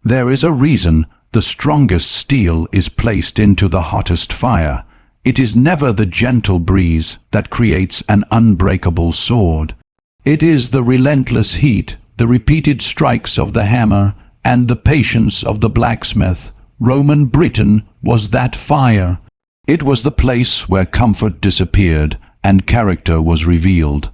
There is a reason the strongest steel is placed into the hottest fire. It is never the gentle breeze that creates an unbreakable sword. It is the relentless heat, the repeated strikes of the hammer, and the patience of the blacksmith. Roman Britain was that fire. It was the place where comfort disappeared and character was revealed.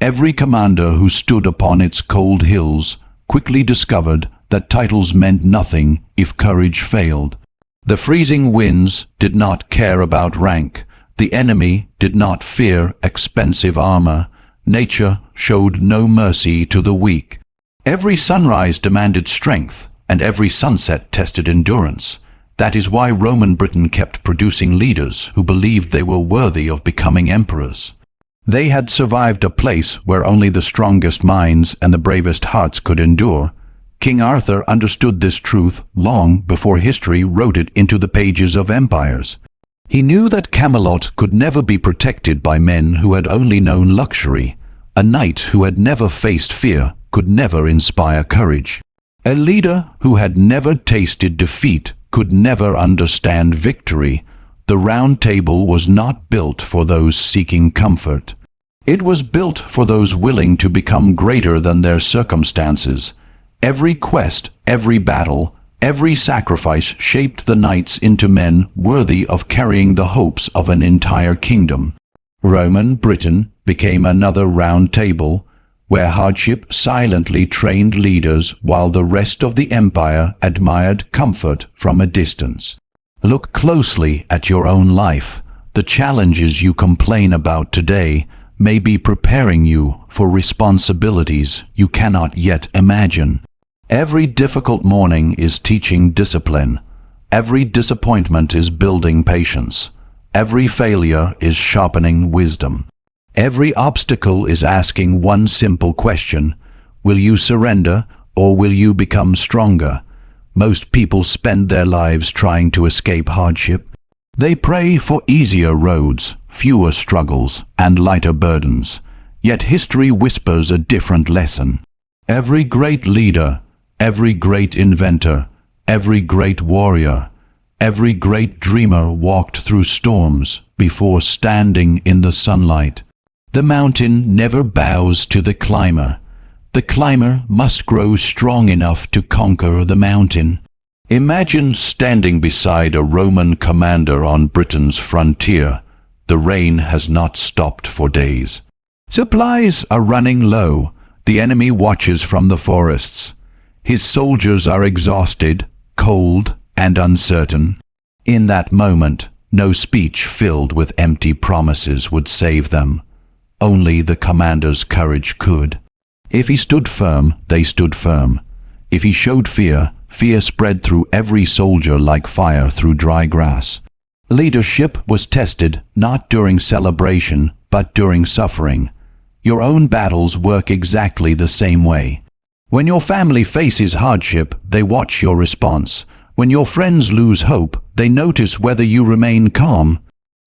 Every commander who stood upon its cold hills quickly discovered that titles meant nothing if courage failed. The freezing winds did not care about rank. The enemy did not fear expensive armor. Nature showed no mercy to the weak. Every sunrise demanded strength, and every sunset tested endurance. That is why Roman Britain kept producing leaders who believed they were worthy of becoming emperors. They had survived a place where only the strongest minds and the bravest hearts could endure. King Arthur understood this truth long before history wrote it into the pages of empires. He knew that Camelot could never be protected by men who had only known luxury. A knight who had never faced fear could never inspire courage. A leader who had never tasted defeat could never understand victory. The Round Table was not built for those seeking comfort. It was built for those willing to become greater than their circumstances. Every quest, every battle, every sacrifice shaped the knights into men worthy of carrying the hopes of an entire kingdom. Roman Britain became another Round Table, where hardship silently trained leaders while the rest of the empire admired comfort from a distance. Look closely at your own life. The challenges you complain about today may be preparing you for responsibilities you cannot yet imagine. Every difficult morning is teaching discipline. Every disappointment is building patience. Every failure is sharpening wisdom. Every obstacle is asking one simple question: will you surrender, or will you become stronger? Most people spend their lives trying to escape hardship. They pray for easier roads, fewer struggles, and lighter burdens. Yet history whispers a different lesson. Every great leader, every great inventor, every great warrior, every great dreamer walked through storms before standing in the sunlight. The mountain never bows to the climber. The climber must grow strong enough to conquer the mountain. Imagine standing beside a Roman commander on Britain's frontier. The rain has not stopped for days. Supplies are running low. The enemy watches from the forests. His soldiers are exhausted, cold, and uncertain. In that moment, no speech filled with empty promises would save them. Only the commander's courage could. If he stood firm, they stood firm. If he showed fear, fear spread through every soldier like fire through dry grass. Leadership was tested not during celebration, but during suffering. Your own battles work exactly the same way. When your family faces hardship, they watch your response. When your friends lose hope, they notice whether you remain calm.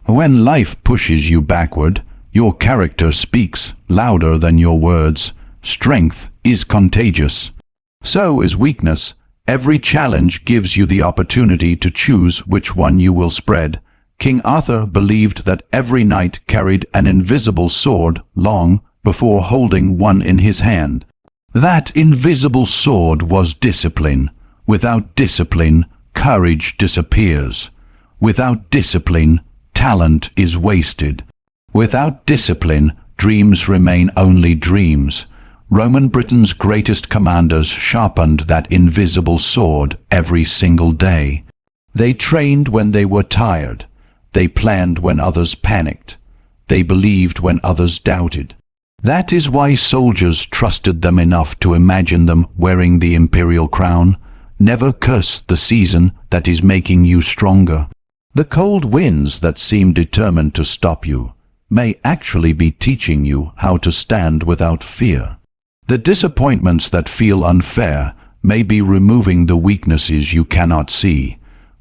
When life pushes you backward, your character speaks louder than your words. Strength is contagious. So is weakness. Every challenge gives you the opportunity to choose which one you will spread. King Arthur believed that every knight carried an invisible sword long before holding one in his hand. That invisible sword was discipline. Without discipline, courage disappears. Without discipline, talent is wasted. Without discipline, dreams remain only dreams. Roman Britain's greatest commanders sharpened that invisible sword every single day. They trained when they were tired. They planned when others panicked. They believed when others doubted. That is why soldiers trusted them enough to imagine them wearing the imperial crown. Never curse the season that is making you stronger. The cold winds that seem determined to stop you may actually be teaching you how to stand without fear. The disappointments that feel unfair may be removing the weaknesses you cannot see.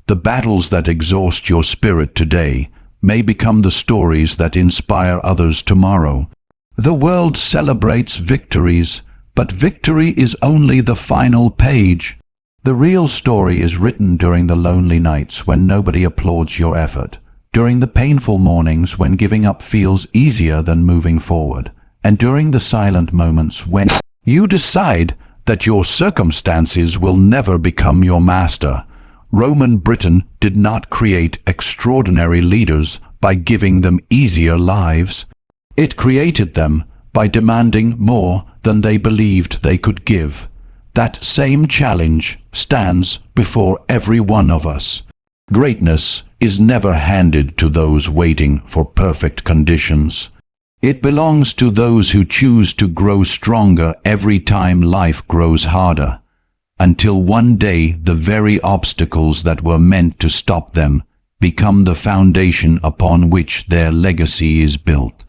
The battles that exhaust your spirit today may become the stories that inspire others tomorrow. The world celebrates victories, but victory is only the final page. The real story is written during the lonely nights when nobody applauds your effort, during the painful mornings when giving up feels easier than moving forward, and during the silent moments when you decide that your circumstances will never become your master. Roman Britain did not create extraordinary leaders by giving them easier lives. It created them by demanding more than they believed they could give. That same challenge stands before every one of us. Greatness is never handed to those waiting for perfect conditions. It belongs to those who choose to grow stronger every time life grows harder, until one day the very obstacles that were meant to stop them become the foundation upon which their legacy is built.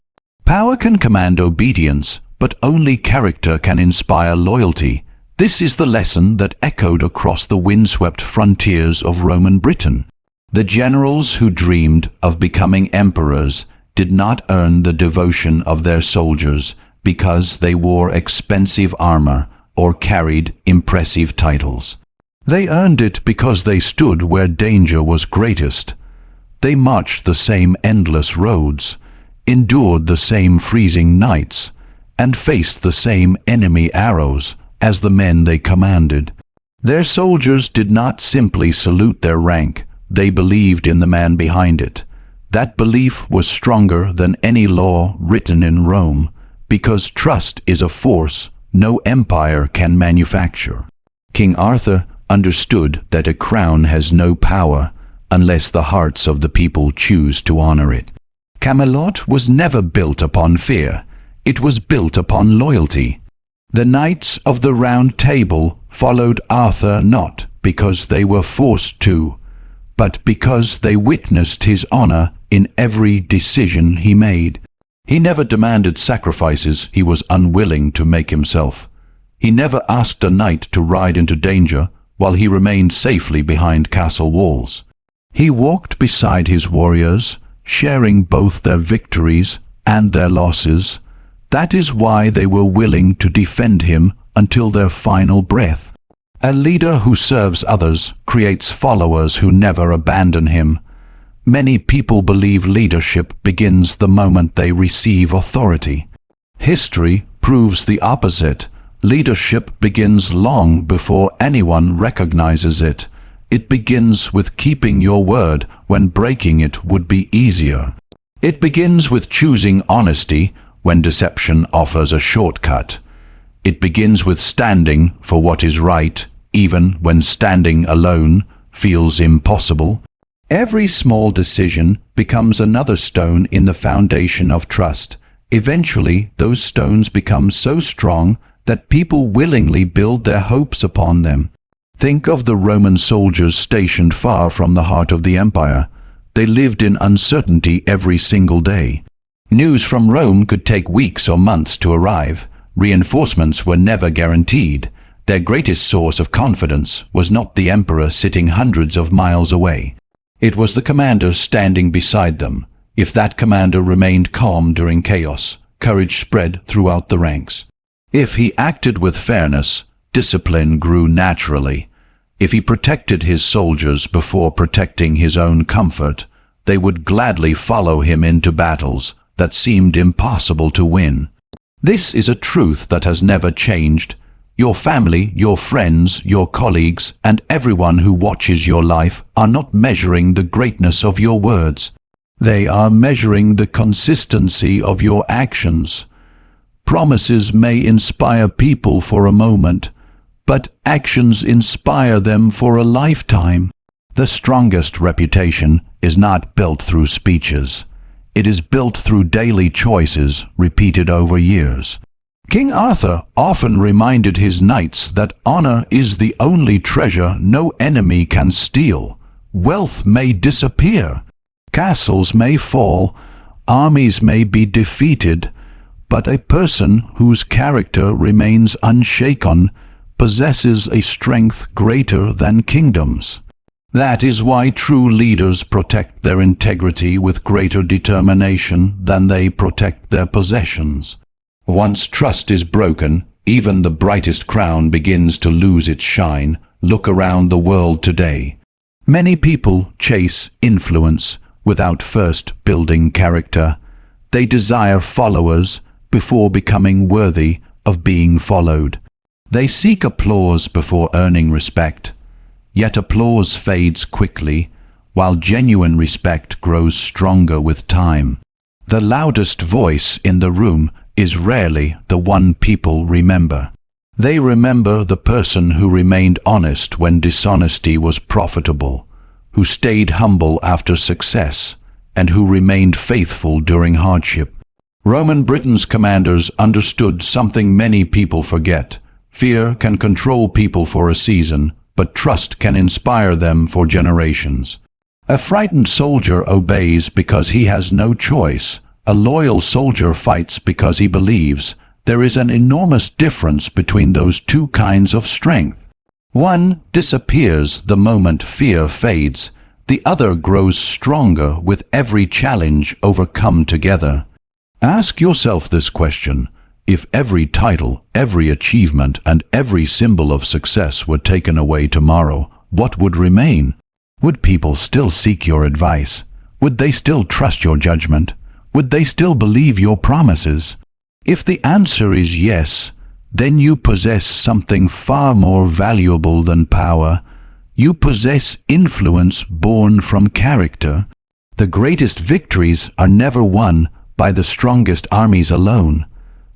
Power can command obedience, but only character can inspire loyalty. This is the lesson that echoed across the windswept frontiers of Roman Britain. The generals who dreamed of becoming emperors did not earn the devotion of their soldiers because they wore expensive armor or carried impressive titles. They earned it because they stood where danger was greatest. They marched the same endless roads, endured the same freezing nights, and faced the same enemy arrows as the men they commanded. Their soldiers did not simply salute their rank, they believed in the man behind it. That belief was stronger than any law written in Rome, because trust is a force no empire can manufacture. King Arthur understood that a crown has no power unless the hearts of the people choose to honor it. Camelot was never built upon fear, it was built upon loyalty. The knights of the Round Table followed Arthur not because they were forced to, but because they witnessed his honor in every decision he made. He never demanded sacrifices he was unwilling to make himself. He never asked a knight to ride into danger while he remained safely behind castle walls. He walked beside his warriors, sharing both their victories and their losses. That is why they were willing to defend him until their final breath. A leader who serves others creates followers who never abandon him. Many people believe leadership begins the moment they receive authority. History proves the opposite. Leadership begins long before anyone recognizes it. It begins with keeping your word when breaking it would be easier. It begins with choosing honesty when deception offers a shortcut. It begins with standing for what is right, even when standing alone feels impossible. Every small decision becomes another stone in the foundation of trust. Eventually, those stones become so strong that people willingly build their hopes upon them. Think of the Roman soldiers stationed far from the heart of the empire. They lived in uncertainty every single day. News from Rome could take weeks or months to arrive. Reinforcements were never guaranteed. Their greatest source of confidence was not the emperor sitting hundreds of miles away. It was the commander standing beside them. If that commander remained calm during chaos, courage spread throughout the ranks. If he acted with fairness, discipline grew naturally. If he protected his soldiers before protecting his own comfort, they would gladly follow him into battles that seemed impossible to win. This is a truth that has never changed. Your family, your friends, your colleagues, and everyone who watches your life are not measuring the greatness of your words. They are measuring the consistency of your actions. Promises may inspire people for a moment, but actions inspire them for a lifetime. The strongest reputation is not built through speeches. It is built through daily choices repeated over years. King Arthur often reminded his knights that honor is the only treasure no enemy can steal. Wealth may disappear, castles may fall, armies may be defeated, but a person whose character remains unshaken possesses a strength greater than kingdoms. That is why true leaders protect their integrity with greater determination than they protect their possessions. Once trust is broken, even the brightest crown begins to lose its shine. Look around the world today. Many people chase influence without first building character. They desire followers before becoming worthy of being followed. They seek applause before earning respect. Yet applause fades quickly, while genuine respect grows stronger with time. The loudest voice in the room is rarely the one people remember. They remember the person who remained honest when dishonesty was profitable, who stayed humble after success, and who remained faithful during hardship. Roman Britain's commanders understood something many people forget. Fear can control people for a season, but trust can inspire them for generations. A frightened soldier obeys because he has no choice. A loyal soldier fights because he believes. There is an enormous difference between those two kinds of strength. One disappears the moment fear fades. The other grows stronger with every challenge overcome together. Ask yourself this question. If every title, every achievement, and every symbol of success were taken away tomorrow, what would remain? Would people still seek your advice? Would they still trust your judgment? Would they still believe your promises? If the answer is yes, then you possess something far more valuable than power. You possess influence born from character. The greatest victories are never won by the strongest armies alone.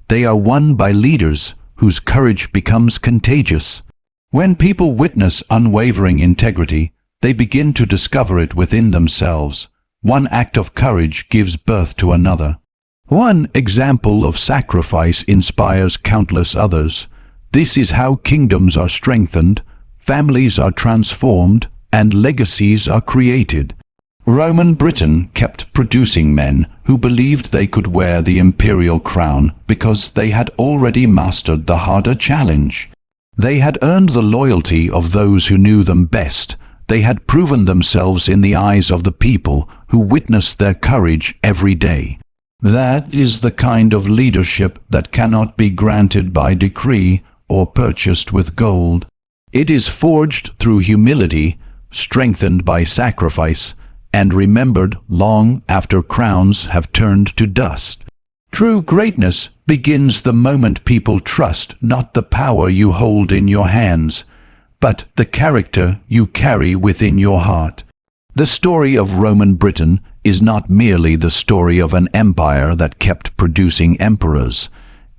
They are won by leaders whose courage becomes contagious. When people witness unwavering integrity, they begin to discover it within themselves. One act of courage gives birth to another. One example of sacrifice inspires countless others. This is how kingdoms are strengthened, families are transformed, and legacies are created. Roman Britain kept producing men who believed they could wear the imperial crown because they had already mastered the harder challenge. They had earned the loyalty of those who knew them best. They had proven themselves in the eyes of the people who witnessed their courage every day. That is the kind of leadership that cannot be granted by decree or purchased with gold. It is forged through humility, strengthened by sacrifice, and remembered long after crowns have turned to dust. True greatness begins the moment people trust not the power you hold in your hands, but the character you carry within your heart. The story of Roman Britain is not merely the story of an empire that kept producing emperors.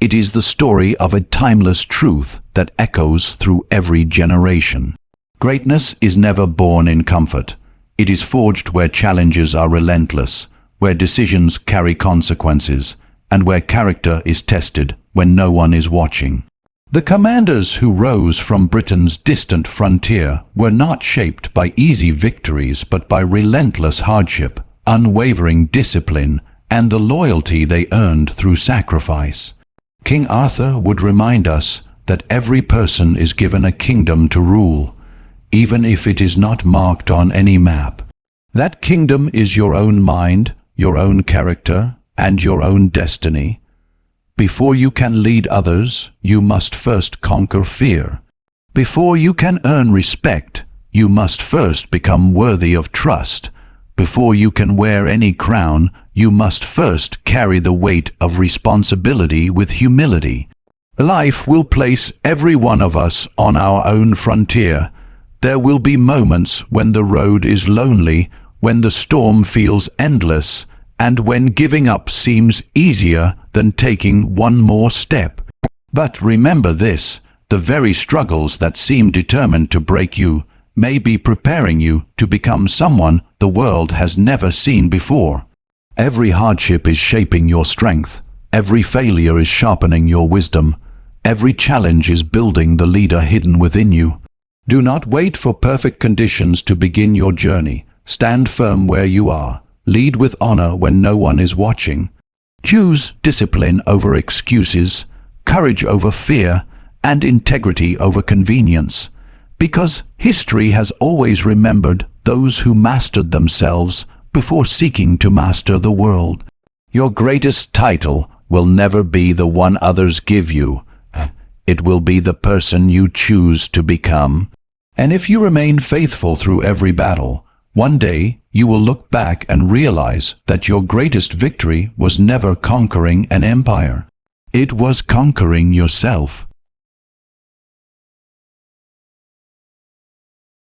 It is the story of a timeless truth that echoes through every generation. Greatness is never born in comfort. It is forged where challenges are relentless, where decisions carry consequences, and where character is tested when no one is watching. The commanders who rose from Britain's distant frontier were not shaped by easy victories but by relentless hardship, unwavering discipline, and the loyalty they earned through sacrifice. King Arthur would remind us that every person is given a kingdom to rule, even if it is not marked on any map. That kingdom is your own mind, your own character, and your own destiny. Before you can lead others, you must first conquer fear. Before you can earn respect, you must first become worthy of trust. Before you can wear any crown, you must first carry the weight of responsibility with humility. Life will place every one of us on our own frontier. There will be moments when the road is lonely, when the storm feels endless, and when giving up seems easier than taking one more step. But remember this, the very struggles that seem determined to break you may be preparing you to become someone the world has never seen before. Every hardship is shaping your strength. Every failure is sharpening your wisdom. Every challenge is building the leader hidden within you. Do not wait for perfect conditions to begin your journey. Stand firm where you are. Lead with honor when no one is watching. Choose discipline over excuses, courage over fear, and integrity over convenience. Because history has always remembered those who mastered themselves before seeking to master the world. Your greatest title will never be the one others give you. It will be the person you choose to become. And if you remain faithful through every battle, one day you will look back and realize that your greatest victory was never conquering an empire. It was conquering yourself.